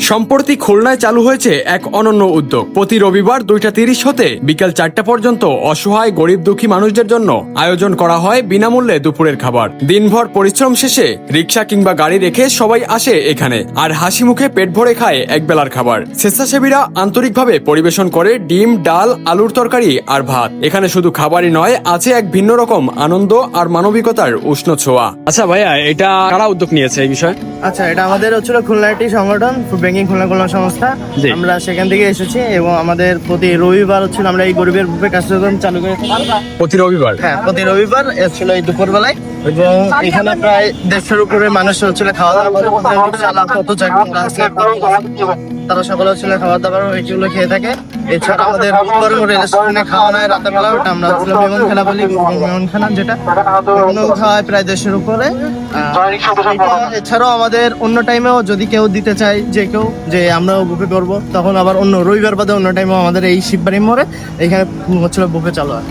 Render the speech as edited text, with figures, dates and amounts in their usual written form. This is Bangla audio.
সম্প্রতি খুলনায় চালু হয়েছে এক অনন্য উদ্যোগ। প্রতি রবিবার 2টা 30 হতে বিকাল 4টা পর্যন্ত অসহায় গরিব দুঃখী মানুষদের জন্য আয়োজন করা হয় বিনামূল্যে দুপুরের খাবার। দিনভর পরিশ্রম শেষে রিক্সা কিংবা গাড়ি রেখে সবাই আসে এখানে আর হাসি মুখে পেট ভরে খায় একবেলার খাবার। স্বেচ্ছাসেবীরা আন্তরিকভাবে পরিবেশন করে ডিম, ডাল, আলুর তরকারি আর ভাত। এখানে শুধু খাবারই নয়, আছে এক ভিন্ন রকম আনন্দ আর মানবিকতার উষ্ণ ছোঁয়া। আচ্ছা ভাইয়া, এটা কারা উদ্যোগ নিয়েছে এই বিষয়ে? আচ্ছা, এটা আমাদের হচ্ছিল খুলনা একটি সংগঠন, ফুড ব্যাংকিং খুলনা কল্যাণ সংস্থা। জি। আমরা সেখান থেকে এসেছি এবং আমাদের প্রতি রবিবার হচ্ছিল আমরা এই গরিবের বুফে কার্যক্রম চালু করে। প্রতি রবিবার? হ্যাঁ, প্রতি রবিবার ছিল এই দুপুর বেলায় এবং এখানে প্রায় 150-এর উপরে মানুষ হচ্ছিল খাওয়া দাওয়া করে। তারা সকলে হচ্ছিল খাবার দাবার এগুলো খেয়ে থাকে। এছাড়া আমাদের রেস্টুরেন্টে খাওয়া হয় রাতের বেলা, ওটা আমরা হচ্ছিল মেমন খানা বলি, মেমন খানা যেটা খাওয়া হয় প্রায় 150-এর উপরে। এছাড়াও আমাদের অন্য টাইমেও যদি কেউ দিতে চায় যে আমরাও বুফে করবো, তখন আবার অন্য রবিবার বাদে অন্য টাইমেও আমাদের এই শিববাড়ি মোড়ে এখানে হচ্ছিল বুফে চালু হয়।